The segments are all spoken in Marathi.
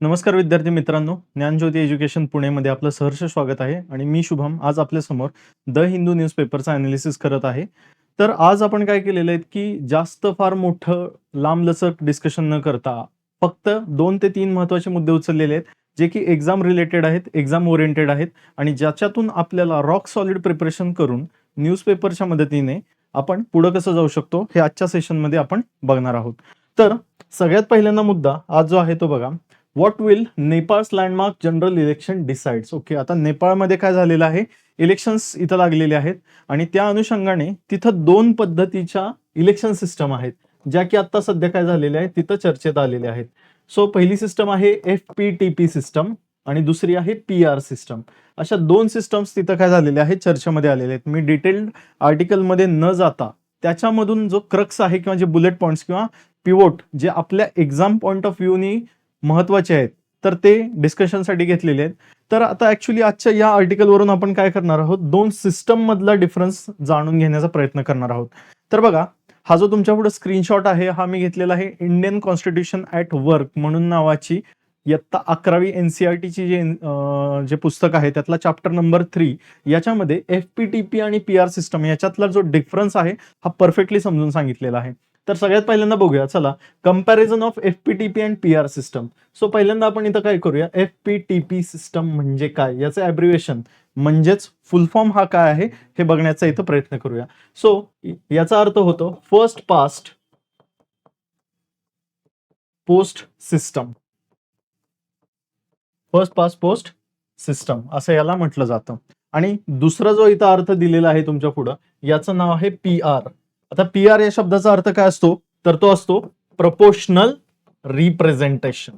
नमस्कार विद्यार्थी मित्रांनो, ज्ञानज्योती एज्युकेशन पुणेमध्ये आपलं सहर्ष स्वागत आहे आणि मी शुभम आज आपल्या समोर द हिंदू न्यूजपेपरचा अनालिसिस करत आहे. तर आज आपण काय केलेलं आहे की जास्त फार मोठं लांबलचक डिस्कशन न करता फक्त 2 ते 3 महत्त्वाचे मुद्दे उचललेले आहेत, जे की एक्झाम रिलेटेड आहेत, एक्झाम ओरिएंटेड आहेत आणि ज्याच्यातून आपल्याला रॉक सॉलिड प्रिपरेशन करून न्यूजपेपरच्या मदतीने आपण पुढे कसं जाऊ शकतो हे आजच्या सेशनमध्ये आपण बघणार आहोत. तर सगळ्यात पहिल्यांदा मुद्दा आज जो आहे तो बघा, what will Nepal's landmark general election decides. Okay, आता नेपाळमध्ये काय झालेलं आहे, इलेक्शन्स इथं लागलेले आहेत आणि त्या अनुषंगाने तिथं 2 पद्धतीच्या इलेक्शन सिस्टम आहेत, ज्या की आता सध्या काय झालेल्या आहेत तिथं चर्चेत आलेल्या आहेत. सो पहिली सिस्टम आहे FPTP सिस्टम आणि दुसरी आहे PR सिस्टम. अशा 2 सिस्टम्स तिथं काय झालेल्या आहेत चर्चेमध्ये आलेले आहेत. मी डिटेल्ड आर्टिकलमध्ये न जाता त्याच्यामधून जो क्रक्स आहे किंवा जे बुलेट पॉइंट्स किंवा पिवोट जे आपल्या एक्झाम पॉइंट ऑफ व्ह्यूनी महत्वाचे आहेत तर ते डिस्कशनसाठी घेतलेले आहेत. तर आता ऍक्च्युली आजच्या या आर्टिकलवरून आपण काय करणार आहोत, 2 सिस्टम मधला डिफरन्स जाणून घेण्याचा प्रयत्न करणार आहोत. तर बघा, हा जो तुमच्या पुढे स्क्रीनशॉट आहे हा मी घेतलेला आहे इंडियन कॉन्स्टिट्यूशन ॲट वर्क म्हणून नावाची इयत्ता 11वी NCERTची जे पुस्तक आहे त्यातला चॅप्टर नंबर 3 याच्यामध्ये FPTP आणि PR सिस्टम याच्यातला जो डिफरन्स आहे हा परफेक्टली समजून सांगितलेला आहे. तर सगळ्यात पहिल्यांदा बघूया, चला comparison of FPTP and PR system. So पहिल्यांदा आपण इथं काय करूया, FPTP सिस्टम म्हणजे काय याचे ॲब्रिव्हिएशन म्हणजेच फुल फॉर्म हा काय आहे हे बघण्याचा इथं प्रयत्न करूया. सो याचा अर्थ होतो first past post system. First past post system असं याला म्हटलं जातं. आणि दुसरा जो इथं अर्थ दिलेला आहे तुमच्या पुढं याचं नाव आहे PR. आता PR या शब्दाचा अर्थ काय असतो, तर तो असतो प्रपोर्शनल रिप्रेझेंटेशन.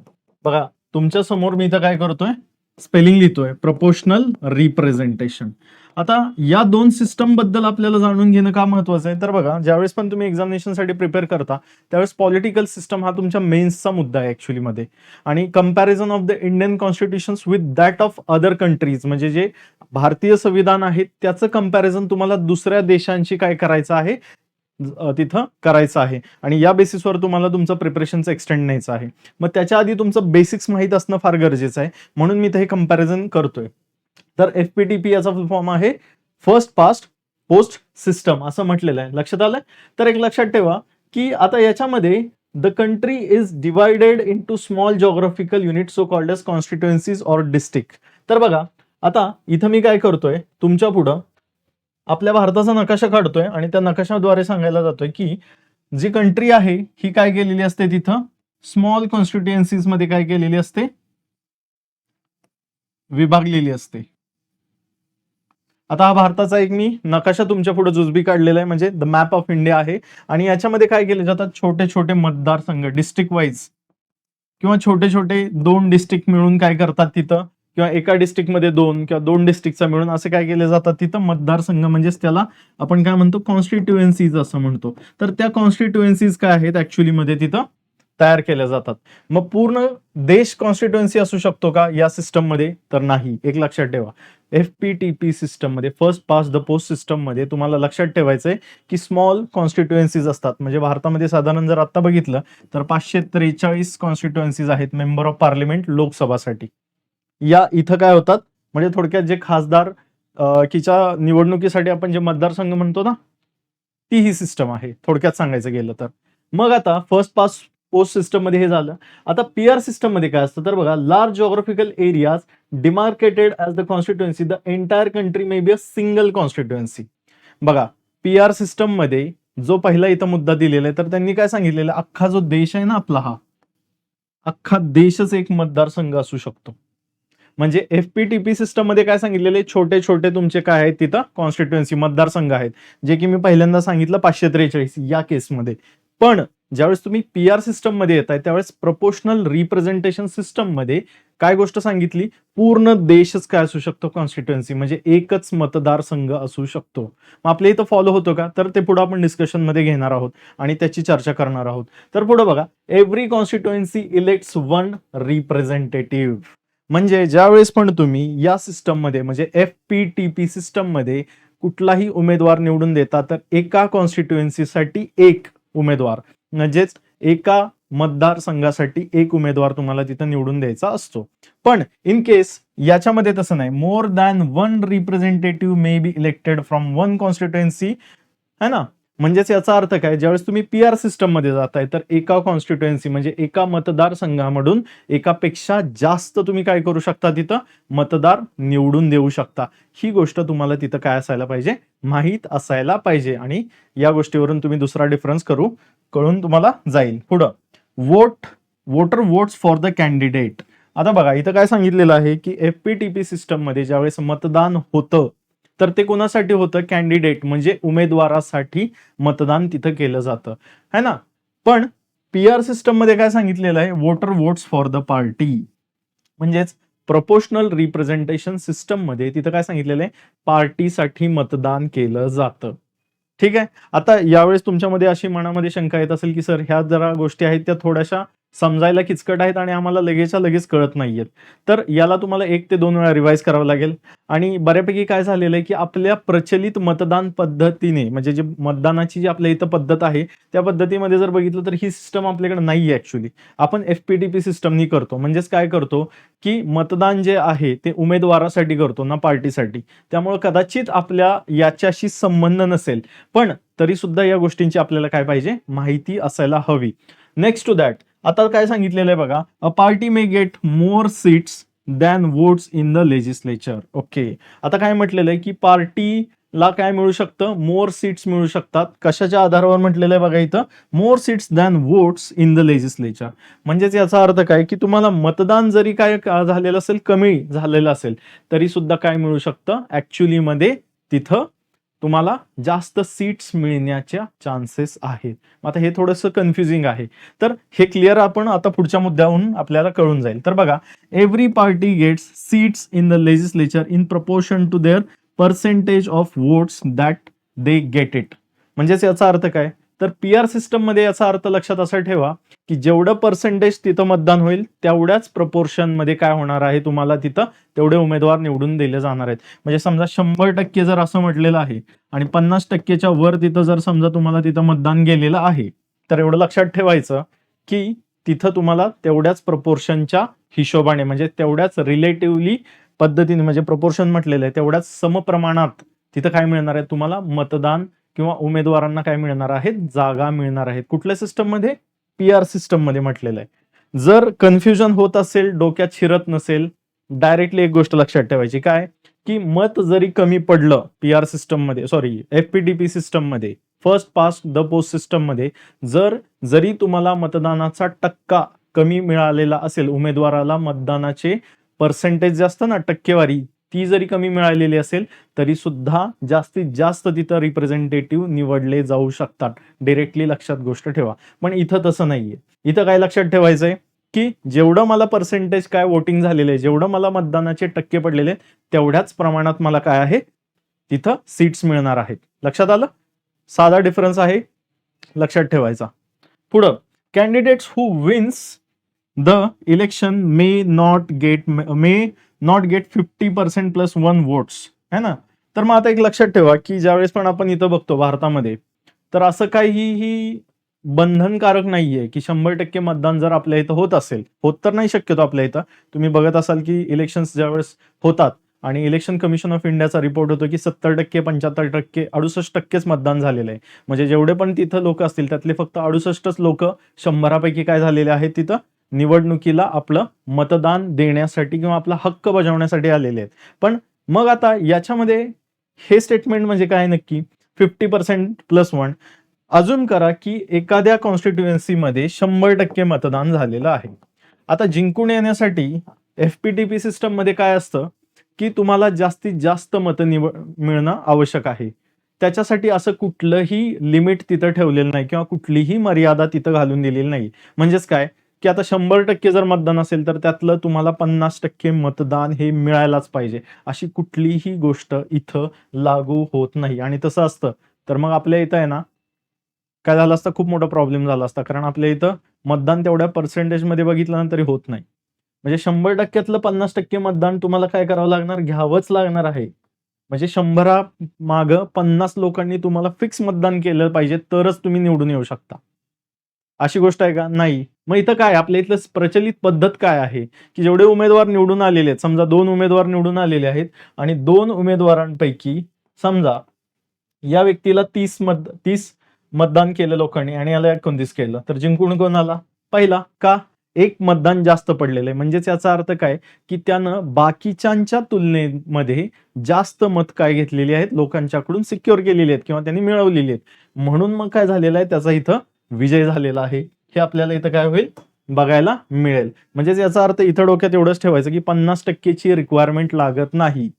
बघा तुमच्या समोर मी इथं काय करतोय, स्पेलिंग लिहितोय प्रपोर्शनल रिप्रेझेंटेशन. आता या 2 सिस्टम बद्दल आपल्याला जाणून घेणं का महत्वाचं आहे, तर बघा ज्यावेळेस पण तुम्ही एक्झामिनेशनसाठी प्रिपेअर करता त्यावेळेस पॉलिटिकल सिस्टम हा तुमच्या मेन्सचा मुद्दा आहे ऍक्च्युली मध्ये. आणि comparison of the Indian constitutions with that of other countries म्हणजे जे भारतीय संविधान आहे त्याचं कंपॅरिझन तुम्हाला दुसऱ्या देशांशी काय करायचं आहे तिथं करायचं आहे आणि या बेसिसवर तुम्हाला तुमचं प्रिपरेशनचं एक्सटेंड न्यायचं आहे. मग त्याच्या आधी तुमचं बेसिक्स माहीत असणं फार गरजेचं आहे, म्हणून मी इथे हे कंपॅरिझन करतोय. तर FPTP याचा फुल फॉर्म आहे फर्स्ट पास्ट पोस्ट सिस्टम असं म्हटलेलं आहे. लक्षात आलंय? तर एक लक्षात ठेवा की आता याच्यामध्ये the country is divided into small geographical unit so called as constituencies or district. तर बघा आता इथं मी काय करतोय, तुमच्या पुढं आपल्या भारताचा नकाशा काढतोय आणि त्या नकाशाद्वारे सांगायला जातोय की जी कंट्री आहे ही काय केलेली असते, तिथं स्मॉल कॉन्स्टिट्युएन्सीज मध्ये काय केलेली असते, विभागलेली असते. आता हा भारताचा एक मी नकाशा तुमच्या पुढे जुजबी काढलेला आहे, म्हणजे द मॅप ऑफ इंडिया आहे. आणि याच्यामध्ये काय केले जातात, छोटे छोटे मतदारसंघ डिस्ट्रिक्ट वाईज किंवा छोटे छोटे 2 डिस्ट्रिक्ट मिळून काय करतात तिथं, किंवा एका डिस्ट्रिक्टमध्ये 2 किंवा 2 डिस्ट्रिक्टचा मिळून असे काय केले जातात तिथं मतदारसंघ, म्हणजेच त्याला आपण काय म्हणतो कॉन्स्टिट्युएन्सीज असं म्हणतो. तर त्या कॉन्स्टिट्युएन्सीज काय आहेत ऍक्च्युअली मध्ये तिथं तयार केल्या जातात. मग पूर्ण देश कॉन्स्टिट्युएन्सी असू शकतो का या सिस्टम मध्ये, तर नाही. एक लक्षात ठेवा, FPTP सिस्टम मध्ये first past the post system मध्ये तुम्हाला लक्षात ठेवायचंय की स्मॉल कॉन्स्टिट्युएन्सीज असतात. म्हणजे भारतामध्ये साधारण जर आता बघितलं तर 543 कॉन्स्टिट्युएन्सीज आहेत मेंबर ऑफ पार्लिमेंट लोकसभासाठी. या इथं काय होतात, म्हणजे थोडक्यात जे खासदार कीच्या निवडणुकीसाठी आपण जे मतदारसंघ म्हणतो ना, ती ही सिस्टम आहे थोडक्यात सांगायचं गेलं तर. मग आता फर्स्ट पास्ट पोस्ट सिस्टम मध्ये हे झालं. आता PR सिस्टम मध्ये काय असतं, तर बघा large geographical areas demarcated as the constituency the entire country may be a single constituency. बघा PR सिस्टम मध्ये जो पहिला इथं मुद्दा दिलेला आहे, तर त्यांनी काय सांगितलेलं, अख्खा जो देश आहे ना आपला, हा अख्खा देशच एक मतदारसंघ असू शकतो. म्हणजे FPTP सिस्टम मध्ये काय सांगितलेले, छोटे छोटे तुमचे काय आहेत तिथं कॉन्स्टिट्युएन्सी मतदारसंघ आहेत, जे की मी पहिल्यांदा सांगितलं 543 या केसमध्ये. पण ज्यावेळेस तुम्ही PR सिस्टम मध्ये येताय त्यावेळेस प्रपोर्शनल रिप्रेझेंटेशन सिस्टम मध्ये काय गोष्ट सांगितली, पूर्ण देशच काय असू शकतो कॉन्स्टिट्युएन्सी, म्हणजे एकच मतदारसंघ असू शकतो. मग आपल्या इथं फॉलो होतो का, तर ते पुढे आपण डिस्कशन मध्ये घेणार आहोत आणि त्याची चर्चा करणार आहोत. तर पुढे बघा, एव्हरी कॉन्स्टिट्युएन्सी इलेक्ट्स 1 रिप्रेझेंटेटिव्ह. म्हणजे ज्यावेळेस पण तुम्ही या सिस्टम मध्ये म्हणजे FPTP सिस्टम मध्ये कुठलाही उमेदवार निवडून देता, तर एका कॉन्स्टिट्युएन्सीसाठी एक उमेदवार, म्हणजेच एका मतदारसंघासाठी एक उमेदवार तुम्हाला तिथं निवडून द्यायचा असतो. पण इन केस याच्यामध्ये तसं नाही, more than one representative may be elected from one constituency, है ना. म्हणजेच याचा अर्थ काय, ज्यावेळेस तुम्ही पीआर सिस्टम मध्ये जाताय तर एका कॉन्स्टिट्युएन्सी म्हणजे एका मतदारसंघामधून एकापेक्षा जास्त तुम्ही काय करू शकता, तिथं मतदार निवडून देऊ शकता. ही गोष्ट तुम्हाला तिथं काय असायला पाहिजे, माहीत असायला पाहिजे. आणि या गोष्टीवरून तुम्ही दुसरा डिफरन्स कळून तुम्हाला जाईल. पुढं voter votes for the candidate. आता बघा इथं काय सांगितलेलं आहे की एफपीटीपी सिस्टम मध्ये ज्यावेळेस मतदान होतं तर ते कोणासाठी होतं, कॅन्डिडेट म्हणजे उमेदवारासाठी मतदान तिथं केलं जातं, है ना. पण पीआर सिस्टम मध्ये काय सांगितलेलं आहे, voter votes for the party. म्हणजेच प्रोपोर्शनल रिप्रेझेंटेशन सिस्टम मध्ये तिथं काय सांगितलेलं आहे, पार्टीसाठी मतदान केलं जातं. ठीक आहे. आता यावेळेस तुमच्यामध्ये अशी मनामध्ये शंका येत असेल की सर ह्या जरा गोष्टी आहेत त्या थोड्याशा समजायला किचकट आहेत आणि आम्हाला लगेचच्या लगेच कळत नाहीयेत. तर याला तुम्हाला 1 ते 2 वेळा रिवाइज करावं लागेल. आणि बऱ्यापैकी काय झालेलं आहे की आपल्या प्रचलित मतदान पद्धतीने म्हणजे जे मतदानाची जी आपल्या इथं पद्धत आहे त्या पद्धतीमध्ये जर बघितलं तर ही सिस्टम आपल्याकडे नाहीये ऍक्च्युली. आपण एफपीटीपी सिस्टमनी करतो. म्हणजेच काय करतो की मतदान जे आहे ते उमेदवारासाठी करतो ना पार्टीसाठी. त्यामुळे कदाचित आपल्या याच्याशी संबंध नसेल, पण तरी सुद्धा या गोष्टींची आपल्याला काय पाहिजे, माहिती असायला हवी. नेक्स्ट टू दॅट आता काय सांगितलेलं आहे बघा, a party may get more seats than votes in the legislature. Okay. आता काय म्हटलेलं आहे की पार्टीला काय मिळू शकतं, मोर सीट्स मिळू शकतात. कशाच्या आधारावर म्हटलेलं आहे बघा इथं, मोर seats than votes in the legislature. म्हणजेच याचा अर्थ काय की तुम्हाला मतदान जरी काय झालेलं असेल, कमी झालेलं असेल, तरी सुद्धा काय मिळू शकतं, ऍक्च्युली मध्ये तिथं तुम्हाला जास्त सीट्स मिळण्याच्या चान्सेस आहेत. आता हे थोडंसं कन्फ्युजिंग आहे, तर हे क्लिअर आपण आता पुढच्या मुद्द्याहून आपल्याला कळून जाईल. तर बघा, every party gets seats in the legislature in proportion to their percentage of votes that they get it. म्हणजेच याचा अर्थ काय, तर पीआर सिस्टम मध्ये याचा अर्थ लक्षात असा ठेवा की जेवढं पर्सेंटेज तिथं मतदान होईल तेवढ्याच प्रपोर्शन मध्ये काय होणार आहे, तुम्हाला तिथं तेवढे उमेदवार निवडून दिले जाणार आहेत. म्हणजे समजा 100% जर असं म्हटलेलं आहे आणि 50%च्या वर तिथं जर समजा तुम्हाला तिथं मतदान गेलेलं आहे, तर एवढं लक्षात ठेवायचं की तिथं तुम्हाला तेवढ्याच प्रपोर्शनच्या हिशोबाने म्हणजे तेवढ्याच रिलेटिव्हली पद्धतीने म्हणजे प्रपोर्शन म्हटलेलं आहे तेवढ्याच समप्रमाणात तिथं काय मिळणार आहे, तुम्हाला मतदान किंवा उमेदवारांना काय मिळणार आहेत, जागा मिळणार आहेत. कुठल्या सिस्टम मध्ये, पीआर सिस्टम मध्ये म्हटलेलं आहे. जर कन्फ्युजन होत असेल, डोक्यात शिरत नसेल, डायरेक्टली एक गोष्ट लक्षात ठेवायची काय की मत जरी कमी पडलं पीआर सिस्टम मध्ये, सॉरी एफपीटीपी सिस्टम मध्ये, first past the post system मध्ये, जरी तुम्हाला मतदानाचा टक्का कमी मिळालेला असेल, उमेदवाराला मतदानाचे पर्सेंटेज जे असतं ना, टक्केवारी ती जरी कमी मिळालेली असेल तरी सुद्धा जास्तीत जास्त तिथं रिप्रेझेंटेटिव्ह निवडले जाऊ शकतात. डायरेक्टली लक्षात गोष्ट ठेवा. पण इथं तसं नाहीये. इथं काय लक्षात ठेवायचंय की जेवढं मला पर्सेंटेज काय वोटिंग झालेलं आहे, जेवढं मला मतदानाचे टक्के पडलेले तेवढ्याच प्रमाणात मला काय आहे, तिथं सीट्स मिळणार आहेत. लक्षात आलं? साधा डिफरन्स आहे, लक्षात ठेवायचा. पुढं, candidates who wins the election may not gate 50% plus 1 votes, है ना. तर मग आता एक लक्षात ठेवा की ज्यावेळेस पण आपण इथं बघतो भारतामध्ये, तर असं काहीही बंधनकारक नाहीये की 100% मतदान जर आपल्या इथं होत असेल, होत तर नाही शक्यतो आपल्या इथं. तुम्ही बघत असाल की इलेक्शन्स ज्यावेळेस होतात आणि इलेक्शन कमिशन ऑफ इंडियाचा रिपोर्ट होतो की 70%, 75%, 68%च मतदान झालेलं आहे. म्हणजे जेवढे पण तिथं लोक असतील त्यातले फक्त 68च लोक 100पैकी काय झालेले आहेत, तिथं निवडणुकीला आपलं मतदान देण्यासाठी किंवा आपला हक्क बजावण्यासाठी आलेले आहेत. पण मग आता याच्यामध्ये हे स्टेटमेंट म्हणजे काय नक्की, 50% प्लस 1. अजून करा की एखाद्या कॉन्स्टिट्युएन्सीमध्ये 100% मतदान झालेलं आहे. आता जिंकून येण्यासाठी एफपीटीपी सिस्टम मध्ये काय असतं की तुम्हाला जास्तीत जास्त मतं मिळणं आवश्यक आहे. त्याच्यासाठी असं कुठलंही लिमिट तिथं ठेवलेलं नाही किंवा कुठलीही मर्यादा तिथं घालून दिलेली नाही. म्हणजेच काय की आता 100% जर मतदान असेल तर त्यातलं तुम्हाला 50% मतदान हे मिळायलाच पाहिजे, अशी कुठलीही गोष्ट इथं लागू होत नाही. आणि तसं असतं तर मग आपल्या इथं आहे ना काय झालं असतं, खूप मोठा प्रॉब्लेम झाला असता. कारण आपल्या इथं मतदान तेवढ्या पर्सेंटेज मध्ये बघितलं ना तरी होत नाही. म्हणजे 100%तलं 50% मतदान तुम्हाला काय करावं लागणार, घ्यावंच लागणार आहे. म्हणजे 100 मागं 50 लोकांनी तुम्हाला फिक्स मतदान केलं पाहिजे तरच तुम्ही निवडून येऊ शकता. अशी गोष्ट आहे का? नाही. मग इथं काय आपल्या इथलं प्रचलित पद्धत काय आहे की जेवढे उमेदवार निवडून आलेले आहेत, समजा 2 उमेदवार निवडून आलेले आहेत आणि 2 उमेदवारांपैकी समजा या व्यक्तीला 30 मतदान केलं लोकांनी आणि याला 29 केलं, तर जिंकून कोण आला? पहिला. का? एक मतदान जास्त पडलेलं आहे. म्हणजेच याचा अर्थ काय की त्यानं बाकीच्यांच्या तुलनेमध्ये जास्त मत काय घेतलेली आहेत, लोकांच्याकडून सिक्युअर केलेली आहेत किंवा त्यांनी मिळवलेली आहेत. म्हणून मग काय झालेलं आहे, त्याचा इथं विजय झालेला आहे. हे आपल्याला इथं काय होईल, बघायला मिळेल. म्हणजेच याचा अर्थ इथं डोक्यात एवढंच ठेवायचं की 50%ची रिक्वायरमेंट लागत नाही.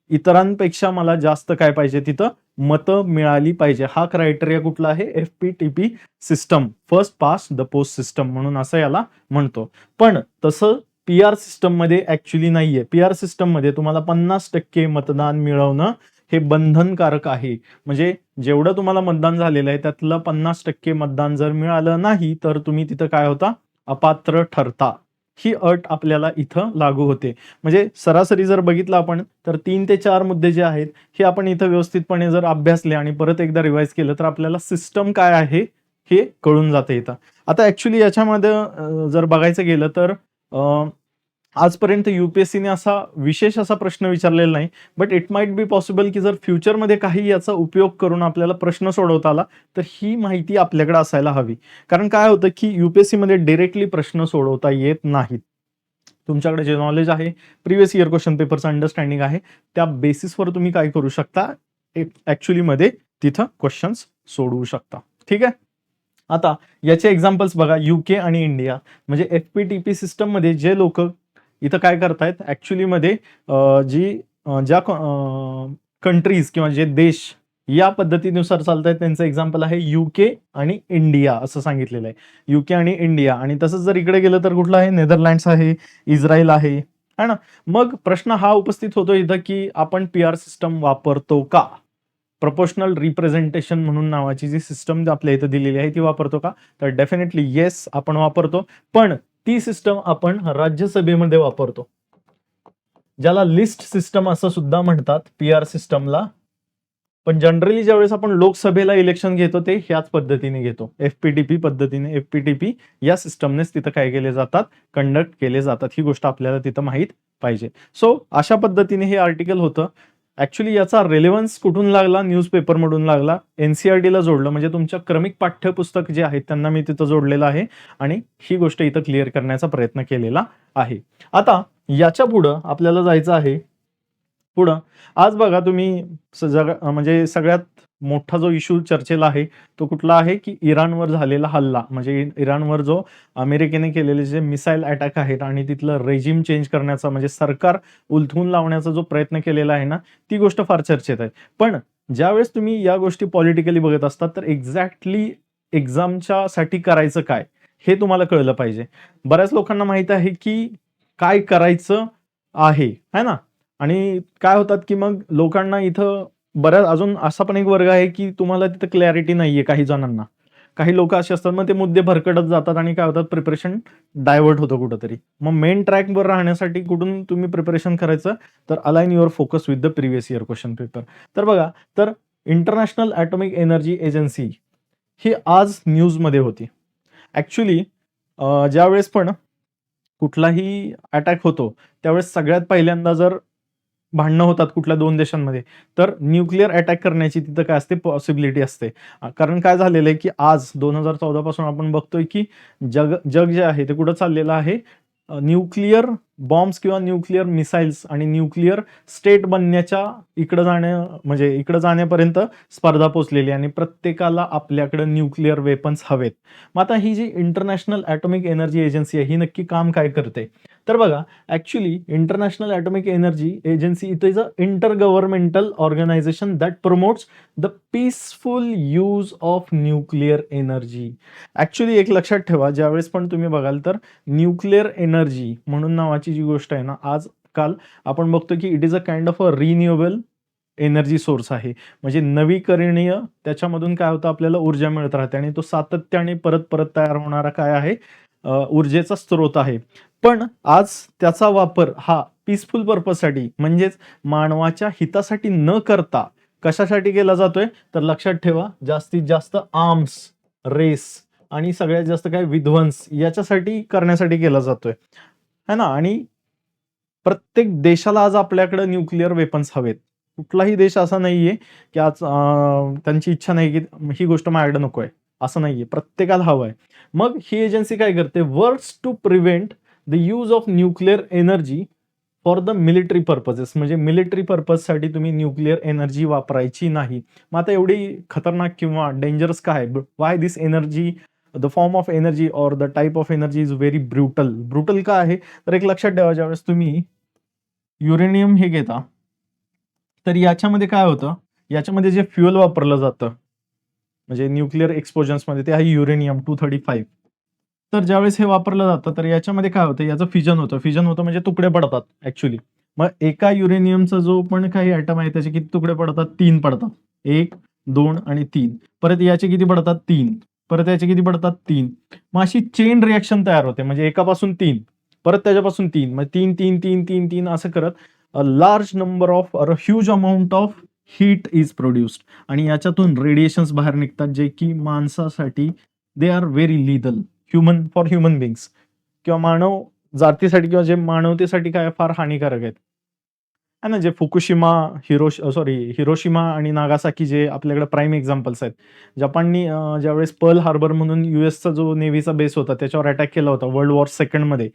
इतरांपेक्षा मला जास्त काय पाहिजे, तिथं मतं मिळाली पाहिजे. हा क्रायटेरिया कुठला आहे? FPTP system, first pass the post system म्हणून असं याला म्हणतो. पण तसं PR सिस्टम मध्ये ऍक्च्युली नाहीये. PR सिस्टम मध्ये तुम्हाला 50% मतदान मिळवणं हे बंधनकारक आहे. म्हणजे जेवढं तुम्हाला मतदान झालेलं आहे त्यातलं 50% मतदान जर मिळालं नाही तर तुम्ही तिथं काय होता? अपात्र ठरता. ही अट आपल्याला इथं लागू होते. म्हणजे सरासरी जर बघितलं आपण तर 3 ते 4 मुद्दे जे आहेत हे आपण इथं व्यवस्थितपणे जर अभ्यासले आणि परत एकदा रिवाइज केलं तर आपल्याला सिस्टम काय आहे हे कळून जाते इथं. आता ऍक्च्युली याच्यामध्ये जर बघायचं गेलं तर आजपर्यंत UPSCने असा विशेष असा प्रश्न विचारलेला नाही. But it might be possible की जर फ्युचरमध्ये काही याचा उपयोग करून आपल्याला प्रश्न सोडवता आला तर ही माहिती आपल्याकडे असायला हवी. कारण काय होतं की UPSC मध्ये डायरेक्टली प्रश्न सोडवता येत नाहीत. तुमच्याकडे जे नॉलेज आहे, प्रिव्हियस इयर क्वेश्चन पेपरचं अंडरस्टँडिंग आहे, त्या बेसिसवर तुम्ही काय करू शकता, ऍक्च्युली मध्ये तिथं क्वेश्चन्स सोडवू शकता. ठीक आहे. आता याचे एक्झाम्पल्स बघा. UK आणि इंडिया म्हणजे FPTP सिस्टम मध्ये जे लोक इथं काय करतायत ऍक्च्युली मध्ये ज्या कंट्रीज किंवा जे देश या पद्धतीनुसार चालत आहेत त्यांचं एक्झाम्पल आहे UK आणि इंडिया असं सांगितलेलं आहे. UK आणि इंडिया. आणि तसंच जर इकडे गेलं तर कुठलं आहे? नेदरलँड्स आहे, इस्रायल आहे, है ना. मग प्रश्न हा उपस्थित होतो इथं की आपण PR सिस्टम वापरतो का? प्रोपोर्शनल रिप्रेझेंटेशन म्हणून नावाची जी सिस्टम आपल्या इथं दिलेली आहे ती वापरतो का? तर डेफिनेटली येस आपण वापरतो. पण ती सिस्टम आपण राज्यसभेमध्ये वापरतो, ज्याला लिस्ट सिस्टम असं सुद्धा म्हणतात PR सिस्टमला. पण जनरली ज्यावेळेस आपण लोकसभेला इलेक्शन घेतो ते ह्याच पद्धतीने घेतो, FPTP पद्धतीने. FPTP या सिस्टमनेच तिथं काय केले जातात, कंडक्ट केले जातात. ही गोष्ट आपल्याला तिथं माहित पाहिजे. सो अशा पद्धतीने हे आर्टिकल होतं. ऍक्च्युली याचा रेलेव्हन्स कुठून लागला? न्यूजपेपर मधून लागला. NCERT ला जोडलं, म्हणजे तुमच्या क्रमिक पाठ्यपुस्तक जे आहेत त्यांना मी तिथं जोडलेलं आहे आणि ही गोष्ट इथं क्लिअर करण्याचा प्रयत्न केलेला आहे. आता याच्या पुढं आपल्याला जायचं आहे. पुढं आज बघा तुम्ही म्हणजे सगळ्यात मोठा जो इश्यू चर्चेला आहे तो कुठला आहे की इराणवर झालेला हल्ला. म्हणजे इराणवर जो अमेरिकेने केलेले जे मिसाईल अटॅक आहेत आणि तिथलं रेजिम चेंज करण्याचा म्हणजे सरकार उलथवून लावण्याचा जो प्रयत्न केलेला आहे ना, ती गोष्ट फार चर्चेत आहे. पण ज्यावेळेस तुम्ही या गोष्टी पॉलिटिकली बघत असतात तर एक्झॅक्टली एक्झामच्या साठी करायचं काय हे तुम्हाला कळलं पाहिजे. बऱ्याच लोकांना माहित आहे की काय करायचं आहे, है ना. आणि काय होतात की मग लोकांना इथं बऱ्याच अजून असा पण एक वर्ग आहे की तुम्हाला तिथं क्लॅरिटी नाहीये काही जणांना. काही लोक असे असतात मग ते मुद्दे भरकटत जातात आणि काय होतात, प्रिपरेशन डायव्हर्ट होतं कुठंतरी. मग मेन ट्रॅकवर राहण्यासाठी कुठून तुम्ही प्रिपरेशन करायचं, तर align your focus with the previous year question paper. तर बघा, तर इंटरनॅशनल ॲटॉमिक एनर्जी एजन्सी ही आज न्यूजमध्ये होती. ऍक्च्युली ज्यावेळेस पण कुठलाही अटॅक होतो त्यावेळेस सगळ्यात पहिल्यांदा जर भांडणं होतात कुठल्या 2 देशांमध्ये तर न्यूक्लिअर अटॅक करण्याची तिथं काय असते, पॉसिबिलिटी असते. कारण काय झालेलं आहे की आज 2014 पासून आपण बघतोय की जग जे आहे ते कुठं चाललेलं आहे, न्यूक्लिअर बॉम्ब्स किंवा न्यूक्लिअर मिसाईल्स आणि न्यूक्लिअर स्टेट बनण्याच्या म्हणजे इकडं जाण्यापर्यंत स्पर्धा पोचलेली आणि प्रत्येकाला आपल्याकडे न्यूक्लिअर वेपन्स हवेत. मग आता ही जी इंटरनॅशनल ॲटॉमिक एनर्जी एजन्सी आहे ही नक्की काम काय करते, तर बघा actually International atomic Energy Agency it is a intergovernmental organisation that promotes the peaceful use of nuclear energy. Actually एक लक्षात ठेवा, ज्यावेळेस पण तुम्ही बघाल तर न्यूक्लिअर एनर्जी म्हणून नावाची जी गोष्ट आहे ना, आजकाल आपण बघतो की it is a kind of a renewable energy source आहे. म्हणजे नवीकरणीय, त्याच्यामधून काय होतं, आपल्याला ऊर्जा मिळत राहते आणि तो सातत्याने परत परत तयार होणारा काय आहे, ऊर्जेचा स्रोत आहे. पण आज त्याचा वापर हा पीसफुल पर्पजसाठी म्हणजेच मानवाच्या हितासाठी न करता कशासाठी केला जातोय, तर लक्षात ठेवा, जास्तीत जास्त आर्म्स रेस आणि सगळ्यात जास्त काय विध्वंस याच्यासाठी करण्यासाठी केला जातोय है ना. आणि प्रत्येक देशाला आज आपल्याकडे न्यूक्लिअर वेपन्स हवेत. कुठलाही देश असा नाहीये की आज त्यांची इच्छा नाही की ही गोष्ट माझ्याकडे नको आहे, असं नाहीये. प्रत्येकाला हवं आहे. मग ही एजन्सी काय करते, works to prevent the use of nuclear energy for the military purposes. म्हणजे मिलिटरी पर्पजसाठी तुम्ही न्यूक्लिअर एनर्जी वापरायची नाही. मग आता एवढी खतरनाक किंवा डेंजरस काय, why this energy, the form of energy or the type of energy is very brutal. Brutal का आहे, तर एक लक्षात ठेवा, ज्यावेळेस तुम्ही युरेनियम हे घेता, तर याच्यामध्ये काय होतं, याच्यामध्ये जे फ्युअल वापरलं जातं म्हणजे न्यूक्लिअर एक्सप्लोजन्समध्ये, ते आहे युरेनियम 235. तर ज्यावेळेस हे वापरलं जातं तर याच्यामध्ये काय होतं, याचं फिजन होतं. फिजन होतं म्हणजे तुकडे पडतात ऍक्च्युली. मग एका युरेनियमचा जो पण काही ॲटम आहे त्याचे किती तुकडे पडतात, 3 पडतात. 1, 2 आणि 3. परत याचे किती पडतात, 3. परत याचे किती पडतात, 3. मग अशी चेन रिॲक्शन तयार होते, म्हणजे एकापासून 3, परत त्याच्यापासून 3, मग 3 3 3 3 3 असं करत a large number of a huge amount of heat is produced. आणि याच्यातून रेडिएशन्स बाहेर निघतात जे की माणसासाठी they are very lethal, for human बिंग्स किंवा मानव जातीसाठी किंवा जे मानवतेसाठी काय फार हानिकारक आहेत है ना. जे फुकुशिमा, हिरोशिमा आणि नागासाकी जे आपल्याकडे प्राईम एक्झाम्पल्स आहेत. जपाननी ज्यावेळेस पर्ल हार्बर म्हणून युएसचा जो नेव्हीचा बेस होता त्याच्यावर अटॅक केला होता वर्ल्ड वॉर सेकंडमध्ये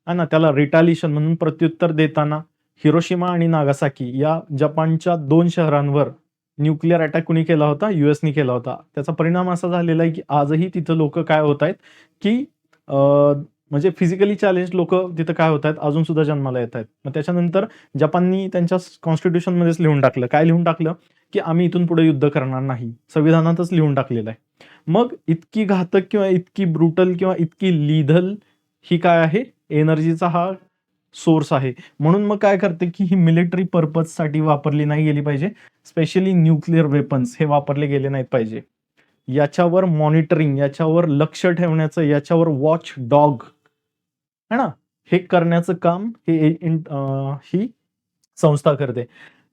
है ना. त्याला रिटालिएशन म्हणून प्रत्युत्तर देताना हिरोशिमा आणि नागासाकी या जपानच्या 2 शहरांवर न्यूक्लिअर अटॅक कुणी केला होता, युएसनी केला होता. त्याचा परिणाम असा झालेला आहे की आजही तिथं लोक काय होत आहेत की म्हणजे फिजिकली चॅलेंज लोक तिथं काय होत आहेत, अजून सुद्धा जन्माला येत आहेत. मग त्याच्यानंतर जपाननी त्यांच्या कॉन्स्टिट्यूशनमध्येच लिहून टाकलं, काय लिहून टाकलं, की आम्ही इथून पुढे युद्ध करणार नाही. संविधानातच लिहून टाकलेलं आहे. मग इतकी घातक किंवा इतकी ब्रुटल किंवा इतकी लिथल ही काय आहे, एनर्जीचा हा सोर्स आहे. म्हणून मग काय करते की ही मिलिटरी पर्पजसाठी वापरली नाही गेली पाहिजे. स्पेशली न्यूक्लिअर वेपन्स हे वापरले गेले नाहीत पाहिजे. याच्यावर मॉनिटरिंग, याच्यावर लक्ष ठेवण्याचं, याच्यावर वॉच डॉग है ना, हे करण्याचं काम ही संस्था करते.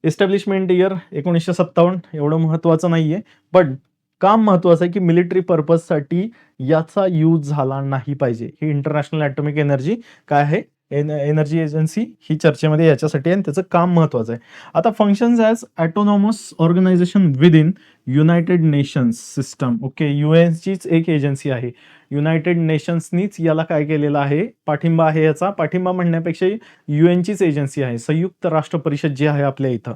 एस्टॅब्लिशमेंट इयर 1957 एवढं महत्वाचं नाहीये, पण काम महत्वाचं आहे की मिलिटरी पर्पजसाठी याचा यूज झाला नाही पाहिजे. ही इंटरनॅशनल ॲटॉमिक एनर्जी काय आहे, एनर्जी एजन्सी ही चर्चेमध्ये याच्यासाठी आहे आणि त्याचं काम महत्वाचं आहे. आता functions as autonomous organisation within United Nations system. Okay, युएनचीच एक एजन्सी आहे. युनायटेड नेशन्सनीच याला काय केलेलं आहे, पाठिंबा आहे. याचा पाठिंबा म्हणण्यापेक्षा युएनचीच एजन्सी आहे, संयुक्त राष्ट्र परिषद जी आहे आपल्या इथं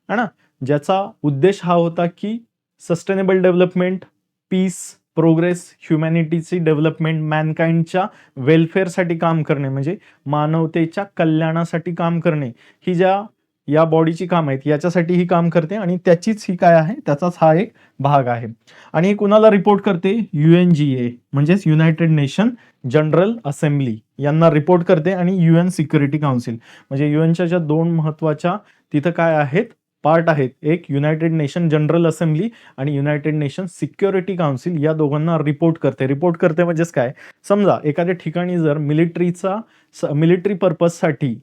है ना, ज्याचा उद्देश हा होता की सस्टेनेबल डेव्हलपमेंट, पीस, प्रोग्रेस, ह्युमॅनिटीची डेव्हलपमेंट, मॅनकाइंडच्या वेलफेअरसाठी काम करणे, म्हणजे मानवतेच्या कल्याणासाठी काम करणे, ही ज्या या बॉडीची काम आहेत याच्यासाठी ही काम करते आणि त्याचीच ही काय आहे, त्याचाच हा एक भाग आहे. आणि हे कुणाला रिपोर्ट करते, UNGA म्हणजेच युनायटेड नेशन जनरल असेंब्ली यांना रिपोर्ट करते. आणि UN सिक्युरिटी काउन्सिल म्हणजे युएनच्या ज्या 2 महत्वाच्या तिथं काय आहेत, पार्ट आहेत, एक युनायटेड नेशन जनरल असेंब्ली आणि युनायटेड नेशन सिक्युरिटी काउन्सिल, या दोघांना रिपोर्ट करते. रिपोर्ट करते म्हणजेच काय, समजा एखाद्या ठिकाणी जर मिलिटरी पर्पजसाठी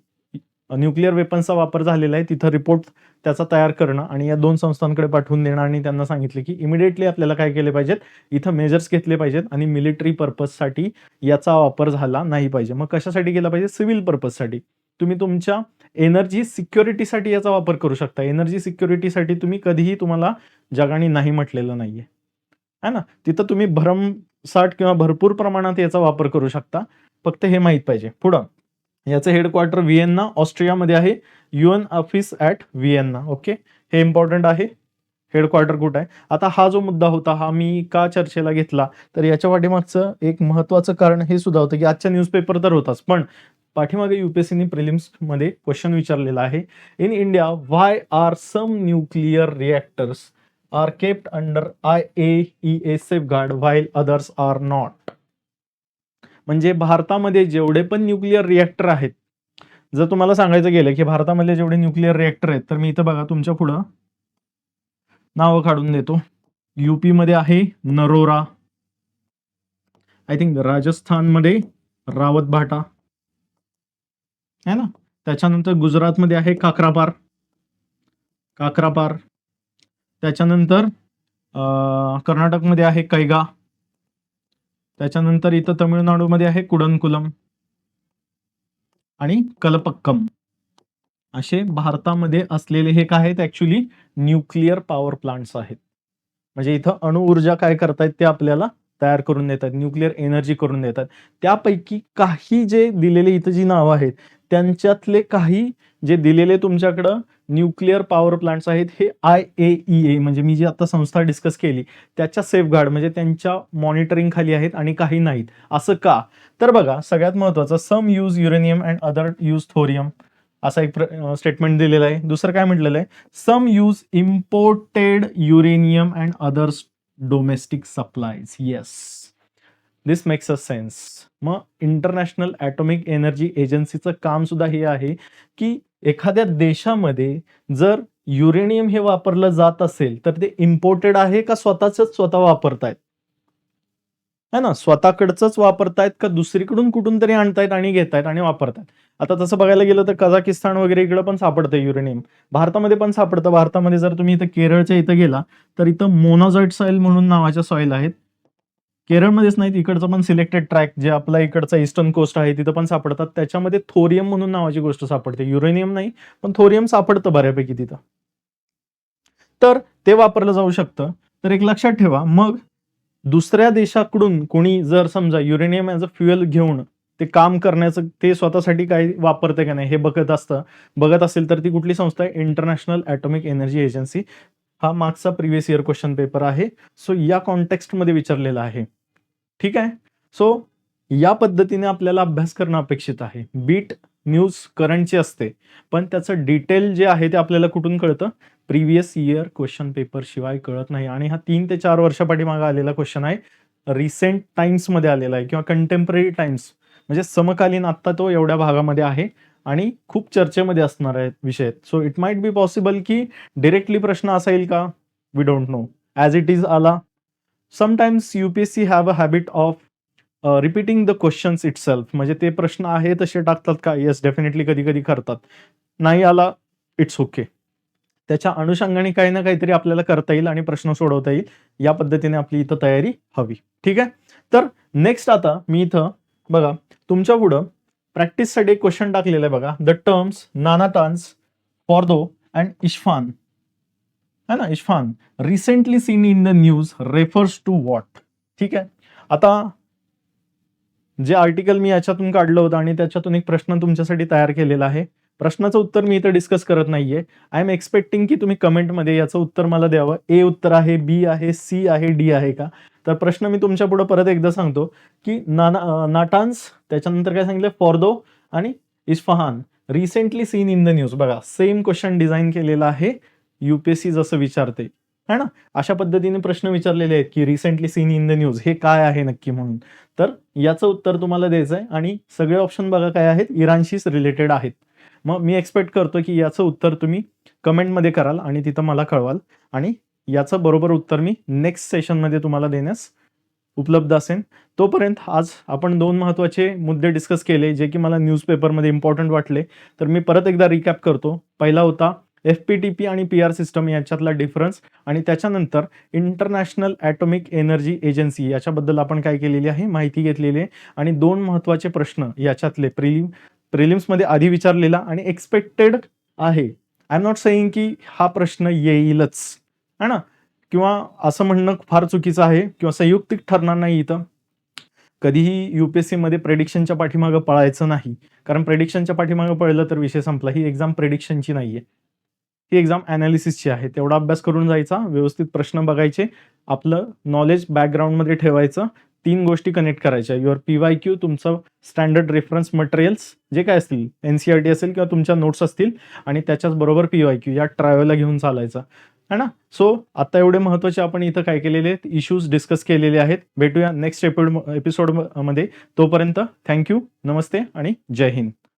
न्यूक्लिअर वेपन्सचा वापर झालेला आहे, तिथं रिपोर्ट त्याचा तयार करणं आणि या 2 संस्थांकडे पाठवून देणं आणि त्यांना सांगितले की इमिडिएटली आपल्याला काय केले पाहिजेत, इथं मेजर्स घेतले पाहिजेत आणि मिलिटरी पर्पजसाठी याचा वापर झाला नाही पाहिजे. मग कशासाठी केला पाहिजे, सिव्हिल पर्पजसाठी. तुम्ही तुमच्या एनर्जी सिक्युरिटीसाठी याचा वापर करू शकता. एनर्जी सिक्युरिटीसाठी तुम्ही कधीही, तुम्हाला जगाने नाही म्हटलेलं नाहीये है ना. तिथं तुम्ही भरमसाठ किंवा भरपूर प्रमाणात याचा वापर करू शकता, फक्त हे माहित पाहिजे. पुढं याचं हेडक्वार्टर व्हिएन्ना ऑस्ट्रियामध्ये आहे, UN office at Vienna. Okay, हे इम्पॉर्टंट आहे, हेडक्वार्टर कुठं आहे. आता हा जो मुद्दा होता हा मी का चर्चेला घेतला, तर याच्या पाठीमागचं एक महत्वाचं कारण हे सुद्धा होतं की आजच्या न्यूजपेपर तर होताच, पण पाठीमागे युपीएससीनी प्रिलिम्समध्ये क्वेश्चन विचारलेला आहे, in India why are some nuclear reactors are kept under IAEA safeguard while others are not. म्हणजे भारतामध्ये जेवढे पण न्यूक्लिअर रिॲक्टर आहेत, जर तुम्हाला सांगायचं गेलं की भारतामधले जेवढे न्यूक्लिअर रिॲक्टर आहेत, तर मी इथं बघा तुमच्या पुढं नावं काढून देतो. UP मध्ये आहे नरोरा, आय थिंक राजस्थानमध्ये रावत भाटा है ना. त्याच्यानंतर गुजरातमध्ये आहे काकरापार. त्याच्यानंतर कर्नाटकमध्ये आहे कैगा. त्याच्यानंतर इथं तमिळनाडूमध्ये आहे कुडनकुलम आणि कलपक्कम. असे भारतामध्ये असलेले हे काय आहेत, ऍक्च्युली न्यूक्लिअर पॉवर प्लांट्स आहेत. म्हणजे इथं अणुऊर्जा काय करतायत ते आपल्याला तयार करून देतात, न्यूक्लिअर एनर्जी करून देतात. त्यापैकी काही जे दिलेले इथं जी नावं आहेत त्यांच्यातले काही जे दिलेले तुमच्याकडं न्यूक्लिअर पॉवर प्लांट्स आहेत हे IAEA म्हणजे मी जी आता संस्था डिस्कस केली त्याच्या सेफगार्ड म्हणजे त्यांच्या मॉनिटरिंग खाली आहेत आणि काही नाहीत. असं का? तर बघा, सगळ्यात महत्वाचं, some use uranium and other use thorium, असा एक स्टेटमेंट दिलेला आहे. दुसरं काय म्हटलेलं आहे, some use imported uranium and others domestic supplies. Yes, this makes a sense. मग इंटरनॅशनल ॲटॉमिक एनर्जी एजन्सीचं काम सुद्धा हे आहे की एखाद्या देशामध्ये जर युरेनियम हे वापरलं जात असेल तर ते इम्पोर्टेड आहे का स्वतः वापरतायत, है ना, स्वतःकडचंच वापरतायत का दुसरीकडून कुठून तरी आणतायत आणि घेतायत आणि वापरतायत. आता तसं बघायला गेलं तर कझाकिस्तान वगैरे इकडे पण सापडतं युरेनियम, भारतामध्ये पण सापडतं. भारतामध्ये जर तुम्ही इथं केरळच्या इथं गेला तर इथं मोनोझॉइट सॉइल म्हणून नावाच्या सॉइल आहेत. केरळमध्येच नाहीत, इकडचं पण सिलेक्टेड ट्रॅक जे आपला इकडचा ईस्टर्न कोस्ट आहे तिथं पण सापडतात. त्याच्यामध्ये थोरियम म्हणून नावाची गोष्ट सापडते, युरेनियम नाही पण थोरियम सापडतं बऱ्यापैकी तिथं. तर ते वापरलं जाऊ शकतं. तर एक लक्षात ठेवा, मग दुसऱ्या देशाकडून कोणी जर समजा युरेनियम ॲज अ फ्युएल घेऊन ते काम करण्याचं ते स्वतःसाठी काही वापरते का नाही हे बघत असेल तर ती कुठली संस्था आहे, इंटरनॅशनल ॲटॉमिक एनर्जी एजन्सी. हा मागचा प्रिव्हियस इयर क्वेश्चन पेपर आहे. सो या कॉन्टेक्स्टमध्ये विचारलेला आहे. ठीक आहे. सो या पद्धतीने आपल्याला अभ्यास करणं अपेक्षित आहे. बीट न्यूज करंटची असते पण त्याचं डिटेल जे आहे ते आपल्याला कुठून कळतं, प्रिव्हियस इयर क्वेश्चन पेपर शिवाय कळत नाही. आणि हा 3 ते 4 वर्षापाठीमागे आलेला क्वेश्चन आहे, रिसेंट टाइम्समध्ये आलेला आहे किंवा कंटेम्पररी टाइम्स म्हणजे समकालीन, आत्ता तो एवढ्या भागामध्ये आहे आणि खूप चर्चेमध्ये असणार आहे विषय. So it might be possible की डायरेक्टली प्रश्न असा येईल का, we don't know. As it is आला. Sometimes UPSC have a habit of repeating the questions itself, म्हणजे ते प्रश्न आहे तसे टाकतात का, येस डेफिनेटली कधी कधी करतात. नाही आला, इट्स ओके. त्याच्या अनुषंगाने काही ना काहीतरी आपल्याला करता येईल आणि प्रश्न सोडवता येईल. या पद्धतीने आपली इथं तयारी हवी. ठीक आहे. तर नेक्स्ट आता मी इथं बघा तुमच्या पुढं प्रॅक्टिससाठी एक क्वेश्चन टाकलेला आहे बघा. The terms Natanz, Fordow and Isfahan, है ना, Isfahan recently seen in the news refers to what. ठीक आहे. आता जे आर्टिकल मी याच्यातून काढलं होतं आणि त्याच्यातून एक प्रश्न तुमच्यासाठी तयार केलेला आहे. प्रश्नाचं उत्तर मी इथं डिस्कस करत नाहीये. आय एम एक्सपेक्टिंग की तुम्ही कमेंटमध्ये याचं उत्तर मला द्यावं. ए उत्तर आहे, बी आहे, सी आहे, डी आहे का. तर प्रश्न मी तुमच्या पुढे परत एकदा सांगतो की नाटान्स, त्याच्यानंतर काय सांगितलं, फॉर्दो आणि Isfahan recently seen in the news. बघा सेम क्वेश्चन डिझाईन केलेला आहे, UPSC जसं विचारते है ना, अशा पद्धतीने प्रश्न विचारलेले आहेत की recently seen in the news हे काय आहे नक्की म्हणून. तर याचं उत्तर तुम्हाला द्यायचं आहे आणि सगळे ऑप्शन बघा काय आहेत, इराणशीच रिलेटेड आहेत. मग मी एक्सपेक्ट करतो की याचं उत्तर तुम्ही कमेंटमध्ये कराल आणि तिथं मला कळवाल आणि याचं बरोबर उत्तर मी नेक्स्ट सेशनमध्ये तुम्हाला देण्यास उपलब्ध असेल. तोपर्यंत आज आपण 2 महत्त्वाचे मुद्दे डिस्कस केले जे की मला न्यूजपेपरमध्ये इम्पॉर्टंट वाटले. तर मी परत एकदा रिकॅप करतो. पहिला होता FPTP आणि PR सिस्टम याच्यातला डिफरन्स आणि त्याच्यानंतर इंटरनॅशनल ॲटॉमिक एनर्जी एजन्सी याच्याबद्दल आपण काय केलेली आहे, माहिती घेतलेली आहे. आणि 2 महत्त्वाचे प्रश्न याच्यातले प्रिलिम्समध्ये आधी विचारलेला आणि एक्सपेक्टेड आहे. आय एम नॉट सेईंग की हा प्रश्न येईलच, है ना, किंवा असं म्हणणं फार चुकीचं आहे किंवा संयुक्तिक ठरणार नाही. इथं कधीही UPSC मध्ये प्रेडिक्शनच्या पाठीमागं पळायचं नाही, कारण प्रेडिक्शनच्या पाठीमागं पळलं तर विषय संपला. ही एक्झाम प्रेडिक्शनची नाहीये, ही एक्झाम अनालिसिसची आहे. तेवढा अभ्यास करून जायचा, व्यवस्थित प्रश्न बघायचे, आपलं नॉलेज बॅकग्राऊंडमध्ये ठेवायचं. 3 गोष्टी कनेक्ट करायच्या, युअर PYQ, तुमचं स्टँडर्ड रेफरन्स मटेरियल्स जे काय असतील, NCERT असेल किंवा तुमच्या नोट्स असतील आणि त्याच्याच बरोबर PYQ, या ट्रॅव्हलला घेऊन चालायचं है ना. सो आता एवढे महत्त्वाचे आपण इथं काय केलेले आहेत, इश्यूज डिस्कस केलेले आहेत. भेटूया नेक्स्ट एपिसोडमध्ये. तोपर्यंत थँक्यू, नमस्ते आणि जय हिंद.